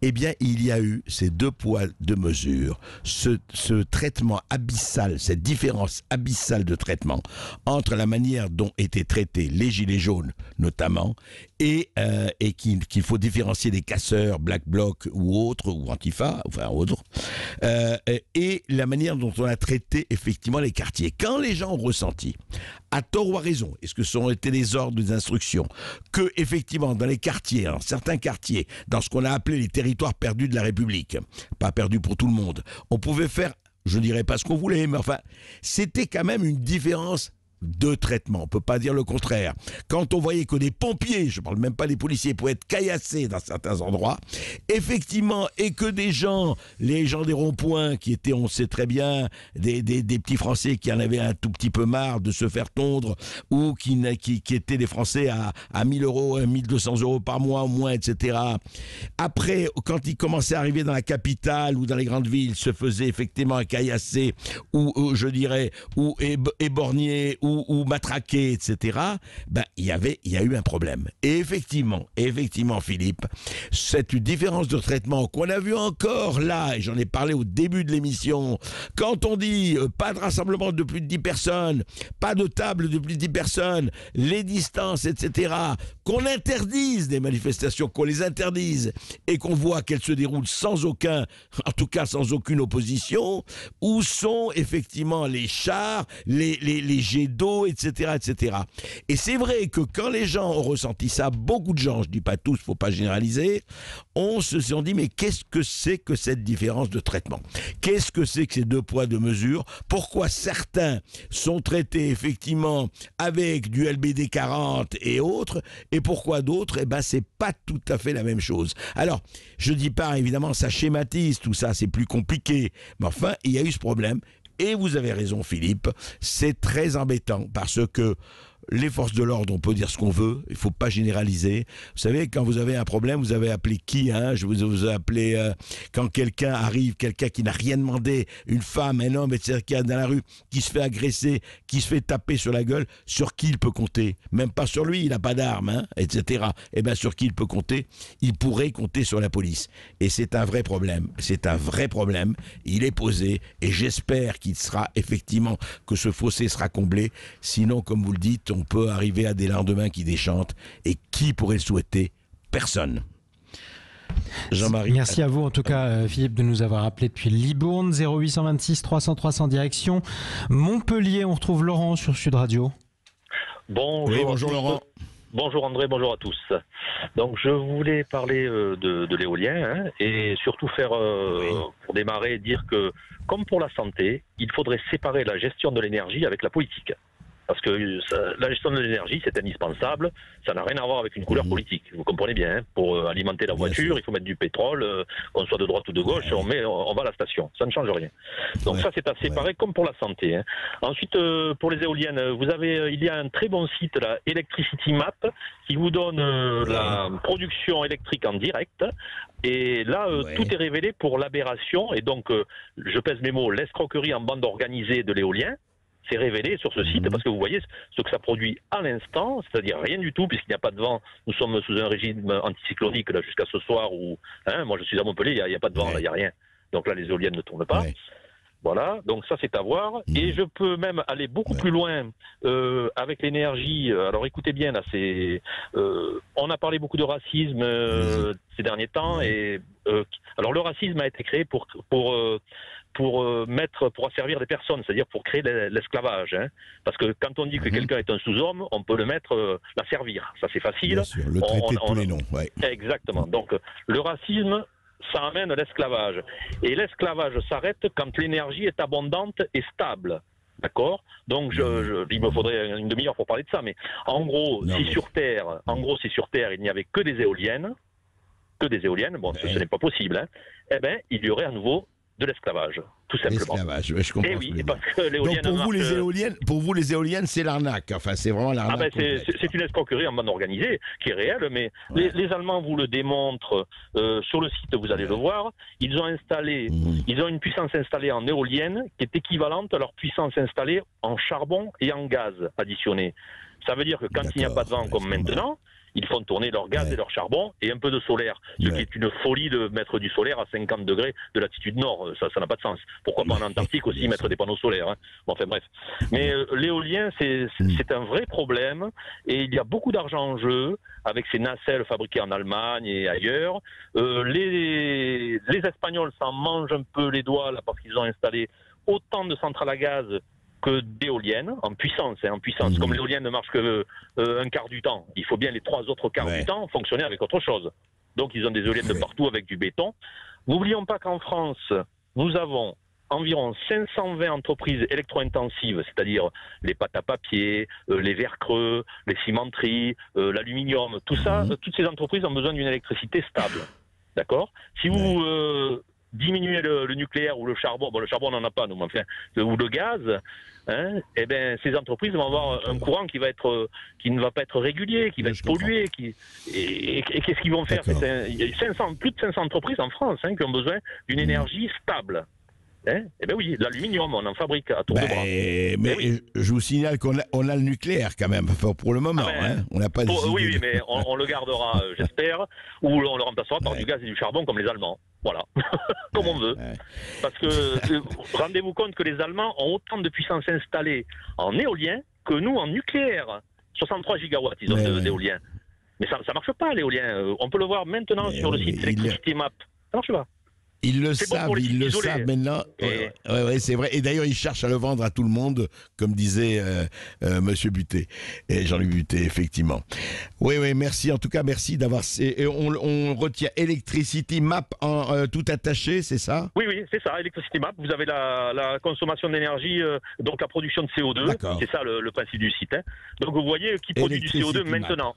Eh bien, il y a eu ces deux poids, deux mesures, ce traitement abyssal, cette différence abyssale de traitement entre la manière dont étaient traités les gilets jaunes, notamment, et qu'il faut différencier des casseurs, Black Bloc ou autres, ou Antifa, enfin autres, et la manière dont on a traité effectivement les quartiers. Quand les gens ont ressenti, à tort ou à raison, est-ce que ce sont été des ordres, des instructions, que effectivement dans les quartiers, certains quartiers, dans ce qu'on a appelé les territoires perdus de la République, pas perdus pour tout le monde, on pouvait faire, je ne dirais pas ce qu'on voulait, mais enfin, c'était quand même une différence de traitement, on ne peut pas dire le contraire. Quand on voyait que des pompiers, je ne parle même pas des policiers, pouvaient être caillassés dans certains endroits, effectivement, et que des gens, les gens des ronds-points, qui étaient, on sait très bien, des petits Français qui en avaient un tout petit peu marre de se faire tondre, ou qui étaient des Français à 1000 euros, 1200 euros par mois au moins, etc. Après, quand ils commençaient à arriver dans la capitale ou dans les grandes villes, se faisaient effectivement caillasser, ou je dirais, ou éborgnés, ou matraqués, etc., il y a eu un problème. Et effectivement, Philippe, cette différence de traitement qu'on a vu encore là, et j'en ai parlé au début de l'émission, quand on dit pas de rassemblement de plus de 10 personnes, pas de table de plus de 10 personnes, les distances, etc., qu'on interdise des manifestations, qu'on les interdise, et qu'on voit qu'elles se déroulent sans sans aucune opposition, où sont effectivement les chars, les jets d'eau, etc., etc. Et c'est vrai que quand les gens ont ressenti ça, beaucoup de gens, je dis pas tous, faut pas généraliser, on se sont dit, mais qu'est-ce que c'est que cette différence de traitement? Qu'est-ce que c'est que ces deux poids, deux mesures? Pourquoi certains sont traités effectivement avec du LBD 40 et autres, et pourquoi d'autres, c'est pas tout à fait la même chose. Alors, je dis pas, évidemment, ça schématise, tout ça, c'est plus compliqué, mais enfin, il y a eu ce problème. Et vous avez raison, Philippe, c'est très embêtant parce que les forces de l'ordre, on peut dire ce qu'on veut, il ne faut pas généraliser. Vous savez, quand vous avez un problème, vous avez appelé qui, hein? Je vous ai appelé quand quelqu'un arrive, quelqu'un qui n'a rien demandé, une femme, un homme, etc., qui est dans la rue, qui se fait agresser, qui se fait taper sur la gueule, sur qui il peut compter? Même pas sur lui, il n'a pas d'armes, hein, etc. Eh bien, sur qui il peut compter? Il pourrait compter sur la police. Et c'est un vrai problème. C'est un vrai problème. Il est posé et j'espère qu'il sera effectivement, que ce fossé sera comblé. Sinon, comme vous le dites, on peut arriver à des lendemains qui déchantent. Et qui pourrait le souhaiter? Personne. Jean-Marie. Merci à vous en tout cas Philippe de nous avoir appelé depuis Libourne. 0826 300 300 direction Montpellier. On retrouve Laurent sur Sud Radio. Bonjour, oui, bonjour Laurent. Bonjour André, bonjour à tous. Donc je voulais parler de l'éolien et surtout faire, pour démarrer, dire que comme pour la santé, il faudrait séparer la gestion de l'énergie avec la politique. Parce que la gestion de l'énergie, c'est indispensable, ça n'a rien à voir avec une couleur politique. Vous comprenez bien, pour alimenter la voiture, il faut mettre du pétrole, qu'on soit de droite ou de gauche, on va à la station, ça ne change rien. Donc ça, c'est à séparer comme pour la santé. Ensuite, pour les éoliennes, il y a un très bon site, la Electricity Map, qui vous donne la production électrique en direct. Et là, tout est révélé pour l'aberration, et donc, je pèse mes mots, l'escroquerie en bande organisée de l'éolien. C'est révélé sur ce site parce que vous voyez ce que ça produit à l'instant, c'est-à-dire rien du tout puisqu'il n'y a pas de vent. Nous sommes sous un régime anticyclonique là jusqu'à ce soir où, moi je suis à Montpellier, il n'y a pas de vent, il n'y a rien. Donc là les éoliennes ne tournent pas. Voilà, donc ça c'est à voir. Et je peux même aller beaucoup plus loin avec l'énergie. Alors écoutez bien, là on a parlé beaucoup de racisme ces derniers temps. Et alors le racisme a été créé pour asservir des personnes, c'est-à-dire pour créer l'esclavage. Parce que quand on dit que quelqu'un est un sous-homme, on peut le mettre, l'asservir. Ça c'est facile. Bien sûr, le traiter de tous les noms. Ouais. Exactement. Donc le racisme, ça amène l'esclavage. Et l'esclavage s'arrête quand l'énergie est abondante et stable. D'accord? Donc il me faudrait une demi-heure pour parler de ça, mais en gros, si sur Terre, il n'y avait que des éoliennes, bon, ce n'est pas possible, eh ben, il y aurait à nouveau de l'esclavage, tout simplement. L'esclavage, je comprends. Et oui, parce que l'éolienne. Donc pour vous les éoliennes, c'est l'arnaque. Enfin, c'est vraiment l'arnaque. C'est une escroquerie en bande organisée qui est réelle, mais les Allemands vous le démontrent sur le site. Vous allez le voir. Ils ont une puissance installée en éolienne qui est équivalente à leur puissance installée en charbon et en gaz additionné. Ça veut dire que quand il n'y a pas de vent comme maintenant, ils font tourner leur gaz et leur charbon et un peu de solaire. Ce qui est une folie de mettre du solaire à 50 degrés de latitude nord. Ça n'a pas de sens. Pourquoi pas en Antarctique aussi mettre des panneaux solaires, Bon, enfin bref. Mais l'éolien, c'est un vrai problème et il y a beaucoup d'argent en jeu avec ces nacelles fabriquées en Allemagne et ailleurs. Les Espagnols s'en mangent un peu les doigts là parce qu'ils ont installé autant de centrales à gaz que d'éoliennes, en puissance. Comme l'éolienne ne marche que un quart du temps, il faut bien les 3 autres quarts du temps fonctionner avec autre chose. Donc ils ont des éoliennes de partout avec du béton. N'oublions pas qu'en France, nous avons environ 520 entreprises électro-intensives, c'est-à-dire les pâtes à papier, les verres creux, les cimenteries, l'aluminium, tout ça, toutes ces entreprises ont besoin d'une électricité stable. D'accord? Si vous diminuer le nucléaire ou le charbon on n'en a pas nous, enfin, ou le gaz, eh ben ces entreprises vont avoir un courant qui ne va pas être régulier, qui va être pollué, et qu'est-ce qu'ils vont faire? Il y a plus de 500 entreprises en France qui ont besoin d'une énergie stable. Eh bien oui, l'aluminium, on en fabrique à tour de bras. Mais je vous signale qu'on a le nucléaire quand même, pour le moment. On n'a pas oui, mais on le gardera, j'espère, ou on le remplacera par du gaz et du charbon comme les Allemands. Voilà, comme on veut. Parce que rendez-vous compte que les Allemands ont autant de puissance installée en éolien que nous en nucléaire. 63 gigawatts, ils ont d'éolien. Mais ça ne marche pas, l'éolien. On peut le voir maintenant sur le site Electricity Map. Ça ne marche pas. Ils le savent maintenant. C'est vrai. Et d'ailleurs, ils cherchent à le vendre à tout le monde, comme disait Monsieur Butet, et Jean-Luc Butet, effectivement. Oui, merci. En tout cas, merci d'avoir. On retient Electricity Map en tout attaché, c'est ça? Oui, c'est ça. Electricity Map. Vous avez la consommation d'énergie, donc la production de CO2. C'est ça le principe du site. Donc vous voyez qui produit du CO2 maintenant.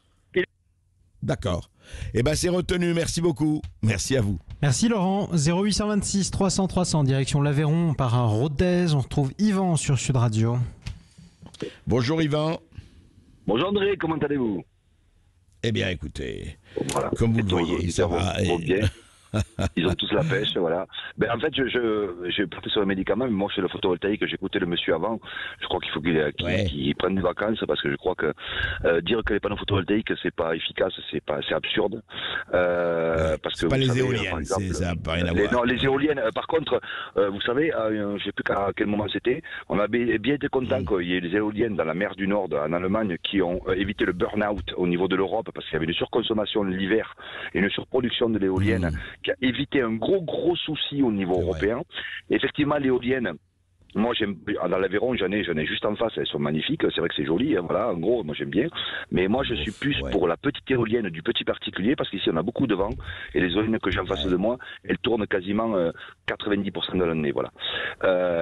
D'accord. Eh bien, c'est retenu. Merci beaucoup. Merci à vous. Merci Laurent. 0826 300 300, direction l'Aveyron, par un Rodez. On retrouve Yvan sur Sud Radio. Bonjour Yvan. Bonjour André, comment allez-vous? Eh bien, écoutez, Voilà. comme vous le voyez, ça va. Vont bien. Ils ont tous la pêche, voilà. Ben, en fait, j'ai porté sur le médicament, mais moi, chez le photovoltaïque, j'ai écouté le monsieur avant. Je crois qu'il faut qu'il prenne des vacances, parce que je crois que dire que les panneaux photovoltaïques, c'est pas efficace, c'est absurde. Parce que pas les savez, éoliennes, par exemple, ça n'a rien à voir. Non, les éoliennes, par contre, vous savez, je sais plus à quel moment c'était, on a bien été content qu'il y ait des éoliennes dans la mer du Nord, en Allemagne, qui ont évité le burn-out au niveau de l'Europe, parce qu'il y avait une surconsommation l'hiver et une surproduction de l'éolienne, qui a évité un gros souci au niveau européen. Effectivement, l'éolienne, moi j'aime, dans l'Aveyron j'en ai juste en face, elles sont magnifiques, c'est vrai que c'est joli, hein, voilà, en gros moi j'aime bien, mais moi je suis plus pour la petite éolienne du petit particulier, parce qu'ici on a beaucoup de vent, et les éoliennes que j'ai en face de moi, elles tournent quasiment 90% de l'année, voilà.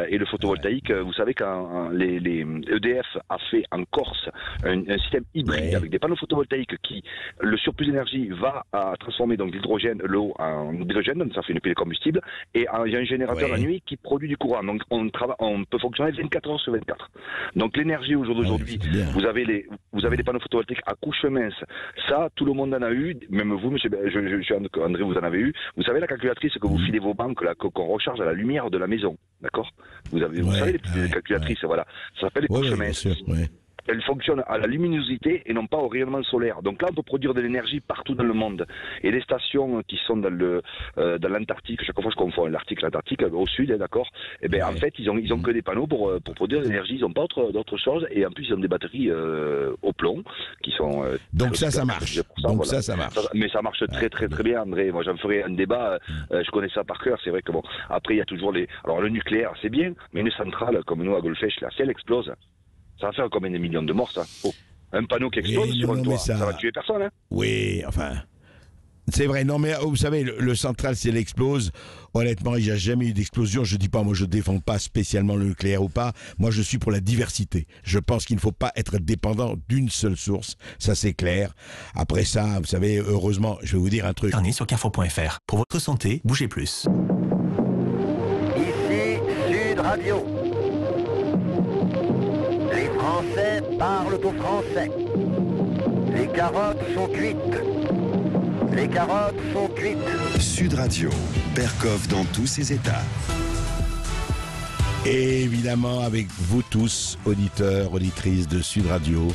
Et le photovoltaïque, vous savez quand les EDF a fait en Corse un système hybride avec des panneaux photovoltaïques qui, le surplus d'énergie va à transformer donc l'hydrogène, l'eau en hydrogène, donc ça fait une pile de combustible, et il y a un générateur la nuit qui produit du courant, donc on peut fonctionner 24 heures sur 24. Donc l'énergie au jour d'aujourd'hui, vous avez des panneaux photovoltaïques à couche mince. Ça, tout le monde en a eu, même vous, monsieur, André, vous en avez eu. Vous savez la calculatrice que vous filez vos banques, qu'on recharge à la lumière de la maison, d'accord? Vous savez les petites calculatrices, voilà. Ça s'appelle les couches minces. Elle fonctionne à la luminosité et non pas au rayonnement solaire. Donc là, on peut produire de l'énergie partout dans le monde. Et les stations qui sont dans l'Antarctique, chaque fois je confonds l'Arctique, l'Antarctique, au sud, d'accord. Et ben en fait, ils ont que des panneaux pour produire de l'énergie. Ils n'ont pas d'autres choses. Et en plus, ils ont des batteries au plomb qui sont. Donc ça marche. Donc voilà. ça marche. Mais ça marche très bien, André. Moi, j'en ferai un débat. Je connais ça par cœur. C'est vrai que bon. Après, il y a toujours Alors le nucléaire, c'est bien, mais une centrale comme nous à Golfech, là, si elle explose. Ça va faire combien de millions de morts, ça? Un panneau qui explose sur un toit, ça va tuer personne, hein? Oui, enfin... C'est vrai, non mais vous savez, le central, si elle explose, honnêtement, il n'y a jamais eu d'explosion. Je dis pas, moi je défends pas spécialement le nucléaire ou pas. Moi je suis pour la diversité. Je pense qu'il ne faut pas être dépendant d'une seule source, ça c'est clair. Après ça, vous savez, heureusement, je vais vous dire un truc. Carnet sur carrefour.fr. Pour votre santé, bougez plus. Ici Sud Radio. Les Français parlent au français. Les carottes sont cuites. Les carottes sont cuites. Sud Radio, Berkov dans tous ses états. Et évidemment, avec vous tous, auditeurs, auditrices de Sud Radio,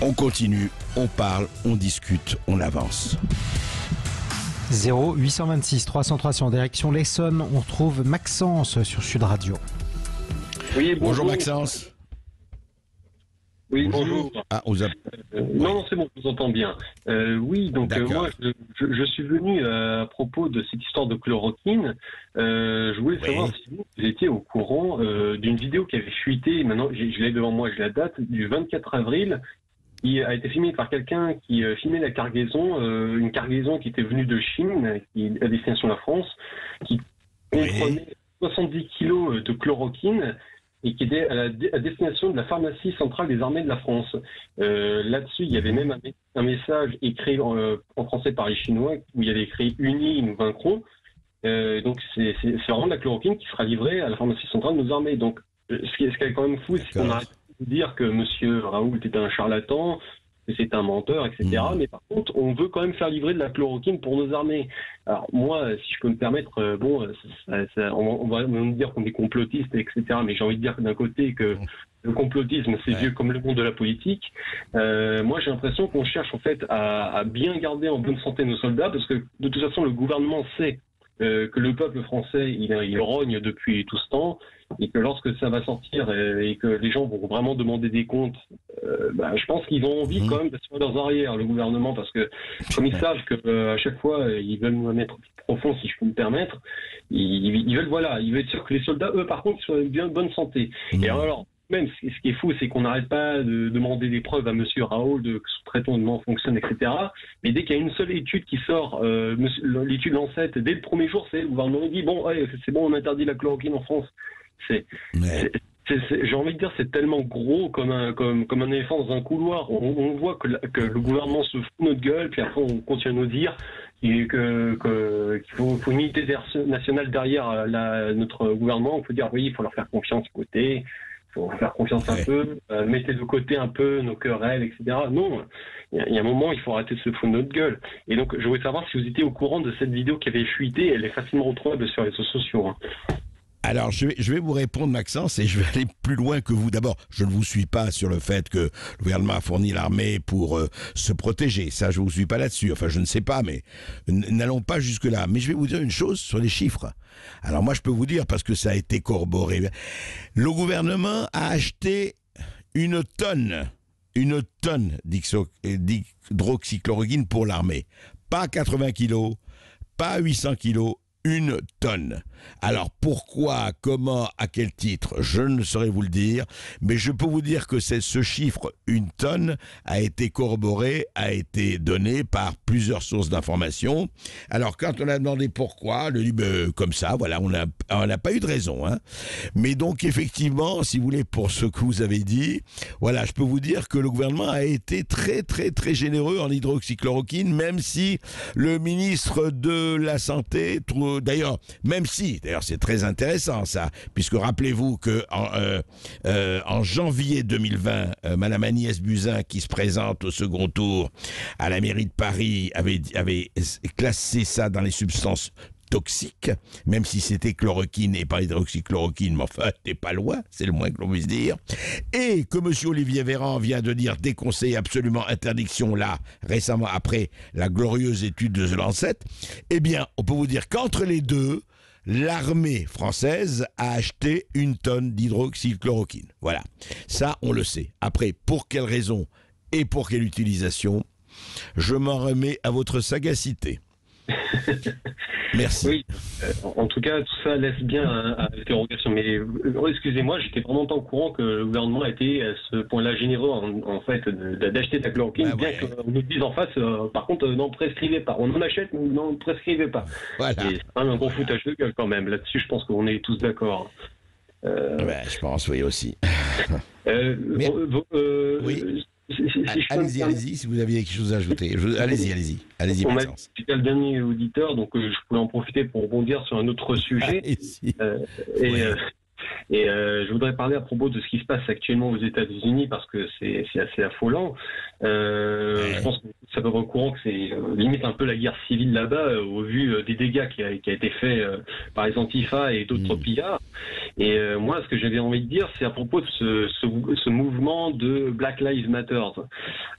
on continue, on parle, on discute, on avance. 0826 303 en direction l'Essonne, on retrouve Maxence sur Sud Radio. Oui, bonjour Maxence. Oui, bonjour. Ah, vous avez... Non, c'est bon, je vous entends bien. Oui, donc moi, je suis venu à propos de cette histoire de chloroquine. Je voulais savoir si vous étiez au courant d'une vidéo qui avait fuité, maintenant je l'ai devant moi, je la date, du 24 avril, qui a été filmée par quelqu'un qui filmait la cargaison, une cargaison qui était venue de Chine, à destination de la France, qui comprenait 70 kilos de chloroquine, et qui était à destination de la pharmacie centrale des armées de la France. Là-dessus, il y avait même un message écrit en français par les Chinois, où il y avait écrit « Unis, nous vaincrons ». Donc c'est vraiment de la chloroquine qui sera livrée à la pharmacie centrale de nos armées. Donc ce qui est quand même fou, c'est qu'on arrête de dire que M. Raoult était un charlatan, que c'est un menteur, etc. Mais par contre, on veut quand même faire livrer de la chloroquine pour nos armées. Alors moi, si je peux me permettre, on va me dire qu'on est complotiste, etc. Mais j'ai envie de dire que d'un côté que le complotisme, c'est vieux comme le monde de la politique. Moi, j'ai l'impression qu'on cherche en fait à bien garder en bonne santé nos soldats, parce que de toute façon, le gouvernement sait que le peuple français, il rogne depuis tout ce temps, et que lorsque ça va sortir et que les gens vont vraiment demander des comptes, je pense qu'ils ont envie quand même d'assurer leurs arrières, le gouvernement, parce que comme ils savent que à chaque fois ils veulent nous mettre profond, si je peux me permettre, ils veulent être sûrs que les soldats, eux, par contre, soient bien de bonne santé. Et alors, même ce qui est fou, c'est qu'on n'arrête pas de demander des preuves à M. Raoult de que son traitement fonctionne, etc. Mais dès qu'il y a une seule étude qui sort, l'étude Lancet, dès le premier jour, le gouvernement dit bon, c'est bon, on interdit la chloroquine en France. J'ai envie de dire, c'est tellement gros comme un éléphant dans un couloir. On voit que le gouvernement se fout de notre gueule, puis après on continue à nous dire qu'il faut une unité nationale derrière notre gouvernement. On peut dire oui, il faut leur faire confiance côté. faut faire confiance un peu, mettez de côté un peu nos querelles, etc. Non, il y a un moment, il faut arrêter de se foutre de notre gueule. Et donc, je voulais savoir si vous étiez au courant de cette vidéo qui avait fuité. Elle est facilement retrouvable sur les réseaux sociaux. Alors, je vais vous répondre, Maxence, et je vais aller plus loin que vous. D'abord, je ne vous suis pas sur le fait que le gouvernement a fourni l'armée pour se protéger. Ça, je ne vous suis pas là-dessus. Enfin, je ne sais pas, mais n'allons pas jusque-là. Mais je vais vous dire une chose sur les chiffres. Alors, moi, je peux vous dire, parce que ça a été corroboré, le gouvernement a acheté une tonne d'hydroxychloroquine pour l'armée. Pas 80 kilos, pas 800 kilos, une tonne. Alors pourquoi, comment, à quel titre, je ne saurais vous le dire, mais je peux vous dire que ce chiffre, une tonne, a été corroboré, a été donné par plusieurs sources d'informations. Alors quand on a demandé pourquoi, on a dit comme ça, voilà, on n'a pas eu de raison. Hein. Mais donc effectivement, si vous voulez, pour ce que vous avez dit, voilà, je peux vous dire que le gouvernement a été très très très généreux en hydroxychloroquine, même si le ministre de la Santé, d'ailleurs c'est très intéressant ça, puisque rappelez-vous que en janvier 2020, Madame Agnès Buzyn, qui se présente au second tour à la mairie de Paris, avait classé ça dans les substances toxiques, même si c'était chloroquine et pas hydroxychloroquine, mais enfin, t'es pas loin, c'est le moins que l'on puisse dire. Et que M. Olivier Véran vient de dire déconseil, absolument interdiction, là, récemment, après la glorieuse étude de The Lancet, eh bien, on peut vous dire qu'entre les deux, l'armée française a acheté une tonne d'hydroxychloroquine. Voilà. Ça, on le sait. Après, pour quelle raison et pour quelle utilisation, je m'en remets à votre sagacité. Merci. Oui, en tout cas, tout ça laisse bien à l'interrogation. Mais excusez-moi, j'étais vraiment pas au courant que le gouvernement était à ce point-là généreux en fait d'acheter de la chloroquine, bien qu'on nous dise en face, par contre, n'en prescrivez pas. On en achète, mais n'en prescrivez pas. Voilà. Et c'est quand même un gros foutage de gueule quand même. Là-dessus, je pense qu'on est tous d'accord. Je pense, oui, aussi. Oui. Allez-y, si vous aviez quelque chose à ajouter. Allez-y, Maxence. J'étais le dernier auditeur, donc je pouvais en profiter pour rebondir sur un autre sujet. Je voudrais parler à propos de ce qui se passe actuellement aux États-Unis, parce que c'est assez affolant. Je pense que ça peut être au courant que c'est limite un peu la guerre civile là-bas, au vu des dégâts qui a été fait par les Antifa et d'autres pillards. Et moi, ce que j'avais envie de dire, c'est à propos de ce mouvement de Black Lives Matter.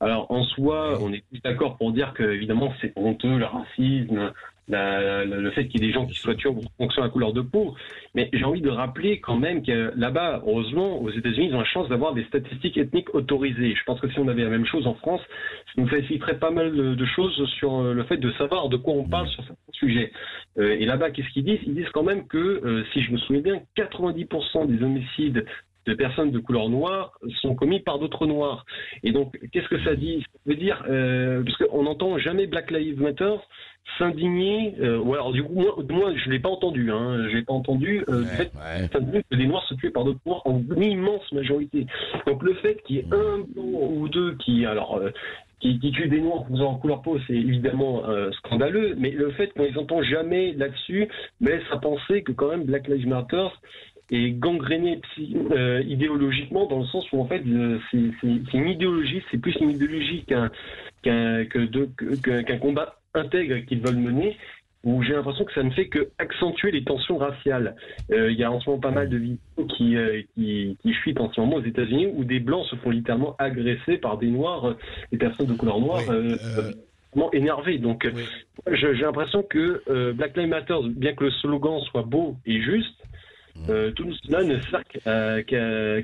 Alors, en soi, on est tous d'accord pour dire que, évidemment, c'est honteux, le racisme, le fait qu'il y ait des gens qui soient tués en fonction de la couleur de peau. Mais j'ai envie de rappeler quand même que là-bas, heureusement, aux États-Unis, ils ont la chance d'avoir des statistiques ethniques autorisées. Je pense que si on avait la même chose en France, ça nous faciliterait pas mal de choses sur le fait de savoir de quoi on parle sur certains sujets. Et là-bas, qu'est-ce qu'ils disent ? Ils disent quand même que, si je me souviens bien, 90% des homicides de personnes de couleur noire sont commis par d'autres noirs. Et donc, qu'est-ce que ça dit ? Ça veut dire, parce qu'on n'entend jamais Black Lives Matter s'indigner, ou alors du coup, moi je ne l'ai pas entendu, je l'ai pas entendu, du fait que des noirs se tuent par d'autres noirs en immense majorité. Donc le fait qu'il y ait un blanc ou deux qui tuent des noirs en faisant couleur peau, c'est évidemment scandaleux, mais le fait qu'on les entend jamais là-dessus me laisse à penser que quand même Black Lives Matter est gangréné idéologiquement, dans le sens où en fait c'est une idéologie, c'est plus une idéologie qu'un combat intègre qu'ils veulent mener, où j'ai l'impression que ça ne fait que accentuer les tensions raciales. Il y a en ce moment pas mal de vidéos qui fuitent en ce moment aux États-Unis, où des blancs se font littéralement agresser par des noirs, des personnes de couleur noire, énervées. Donc j'ai l'impression que Black Lives Matter, bien que le slogan soit beau et juste, tout cela ne sert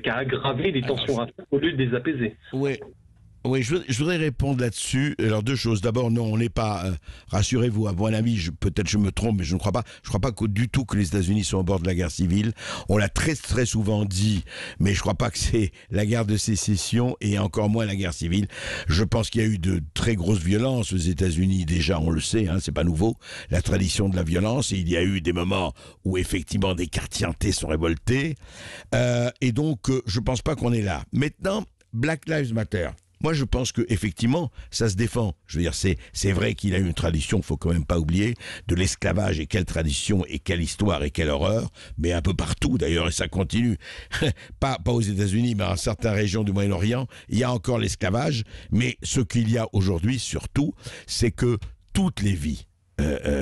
qu'à aggraver les tensions raciales au lieu de les apaiser. Oui, je voudrais répondre là-dessus. Alors, deux choses. D'abord, non, on n'est pas... rassurez-vous, à mon avis, peut-être je me trompe, mais je ne crois pas. Je ne crois pas du tout que les États-Unis sont au bord de la guerre civile. On l'a très, très souvent dit, mais je ne crois pas que c'est la guerre de sécession et encore moins la guerre civile. Je pense qu'il y a eu de très grosses violences aux États-Unis. Déjà, on le sait, c'est pas nouveau, la tradition de la violence. Et il y a eu des moments où, effectivement, des quartiers entiers sont révoltés. Et donc, je ne pense pas qu'on est là. Maintenant, Black Lives Matter. Moi, je pense que effectivement, ça se défend. Je veux dire, c'est vrai qu'il a une tradition, faut quand même pas oublier, de l'esclavage, et quelle tradition, et quelle histoire, et quelle horreur, mais un peu partout d'ailleurs, et ça continue. pas aux États-Unis, mais dans certaines régions du Moyen-Orient, il y a encore l'esclavage, mais ce qu'il y a aujourd'hui, surtout, c'est que toutes les vies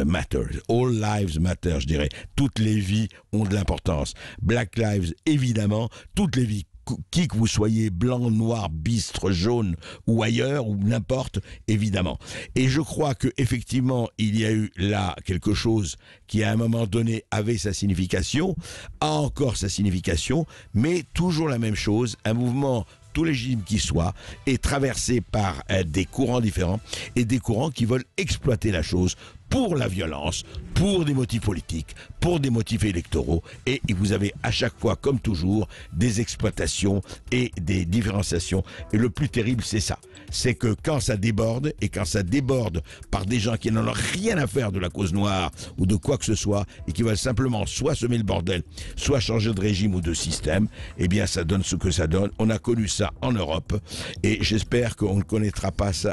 matter. All lives matter, je dirais. Toutes les vies ont de l'importance. Black lives, évidemment, toutes les vies, qui que vous soyez, blanc, noir, bistre, jaune ou ailleurs, ou n'importe, évidemment. Et je crois que effectivement, il y a eu là quelque chose qui à un moment donné avait sa signification, a encore sa signification, mais toujours la même chose, un mouvement, tout régime qui soit, est traversé par des courants différents et des courants qui veulent exploiter la chose pour la violence, pour des motifs politiques, pour des motifs électoraux, et vous avez à chaque fois, comme toujours, des exploitations et des différenciations. Et le plus terrible, c'est ça. C'est que quand ça déborde, et quand ça déborde par des gens qui n'en ont rien à faire de la cause noire ou de quoi que ce soit, et qui veulent simplement soit semer le bordel, soit changer de régime ou de système, eh bien ça donne ce que ça donne. On a connu ça en Europe, et j'espère qu'on ne connaîtra pas ça